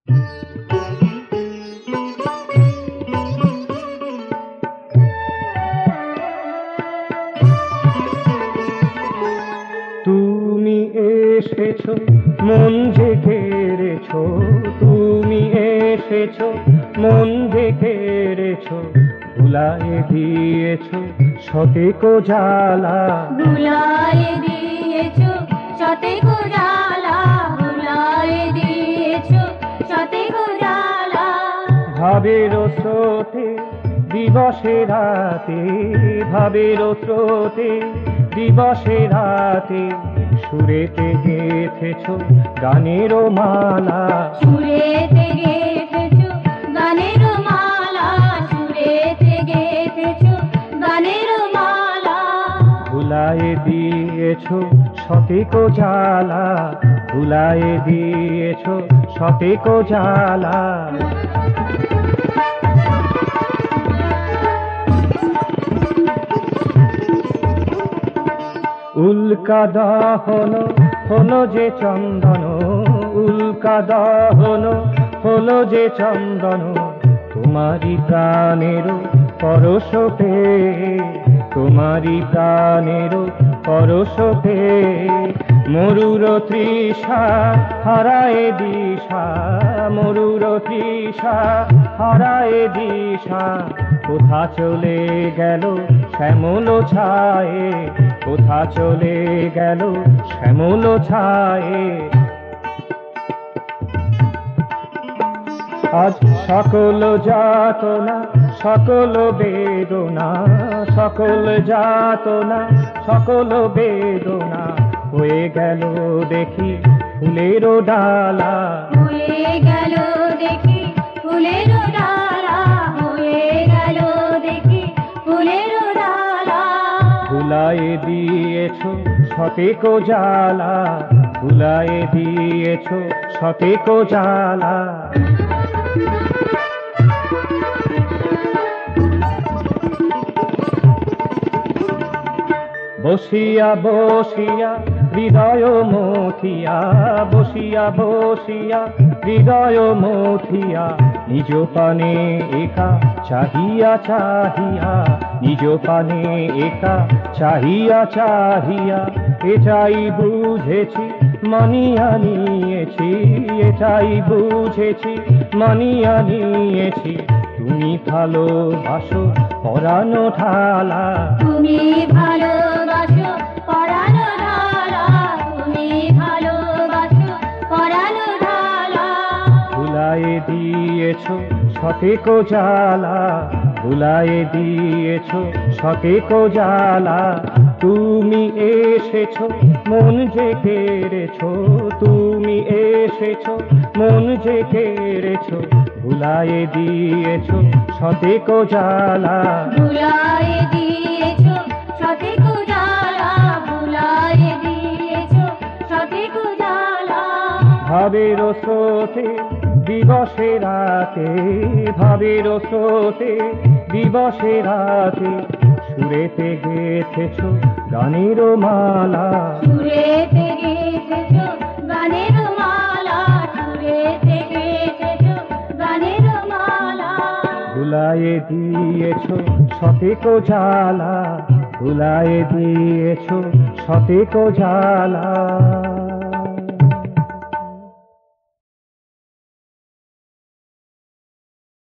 তুমি এসেছো মন যে কেড়েছো, তুমি এসেছো মন যে কেড়েছো, ভুলায়ে দিয়েছো শতেকো জ্বালা, ভুলায়ে দিয়েছো শতেকো জ্বালা, ভুলায়ে দিয়েছো শতেকো জ্বালা। ভাবের স্রোতে দিবসে রাতে, ভাবের স্রোতে দিবসে রাতে, সুরেতে গেঁথেছো গানের মালা, সুরেতে গেঁথেছো গানের মালা, সুরেতে গেঁথেছো গানের মালা। ভুলায়ে দিয়েছো শতেকো জ্বালা, ভুলায়ে দিয়েছো শতেকো জ্বালা। উল্কা দহন হলো যে চন্দন, উল্কা দহন হলো যে চন্দন, তোমারি প্রাণের পরশ পেয়ে, তোমারি প্রাণের পরশ পেয়ে, মরুর তৃষা হারায়ে দিশা, মরুর তৃষা হারায়ে দিশা, কোথা চলে গেল শ্যামল ছায়ে, কোথা চলে গেল শ্যামল ছায়ে। আজ সকল যাতনা সকল বেদনা, সকল যাতনা সকল বেদনা, হয়ে গেল দেখি ফুলের ডালা, হয়ে গেল দেখি ফুলের ডালা, হয়ে গেল দেখি ফুলের ডালা। ভুলায়ে দিয়েছো শতেকো জ্বালা, ভুলায়ে দিয়েছো শতেকো জ্বালা। বসিয়া বসিয়া হৃদয় মথিয়া, বসিয়া বসিয়া হৃদয় মথিয়া, নিজ পানে একা চাহিয়া চাহিয়া, নিজ পানে একা চাহিয়া চাহিয়া, এটাই বুঝেছি মানিয়া নিয়েছি, এটাই বুঝেছি মানিয়া নিয়েছি, তুমি ভালোবাসো পরানো ঢালা, তুমি ভালোবাসো পরানো ঢালা, তুমি ভালোবাসো পরানো ঢালা। ভুলায়ে দিয়েছো শতেকো জ্বালা, ভুলায়ে দিয়েছো শতেকো জ্বালা, তুমি এসেছো মন যে কেড়েছো, তুমি এসেছো মন যে কেড়েছো, ভুলায়ে দিয়েছো শতেকো জ্বালা, ভুলায়ে দিয়েছো শতেকো জ্বালা, ভুলায়ে দিয়েছো শতেকো জ্বালা। ভাবের স্রোতে দিবসে রাতে, ভাবের স্রোতে দিবসে রাতে, সুরেতে গেঁথেছো গানের মালা, সুরেতে গেঁথেছো গানের মালা, সুরেতে গেঁথেছো গানের মালা। ভুলায়ে দিয়েছো শতেকো জ্বালা, ভুলায়ে দিয়েছো শতেকো জ্বালা।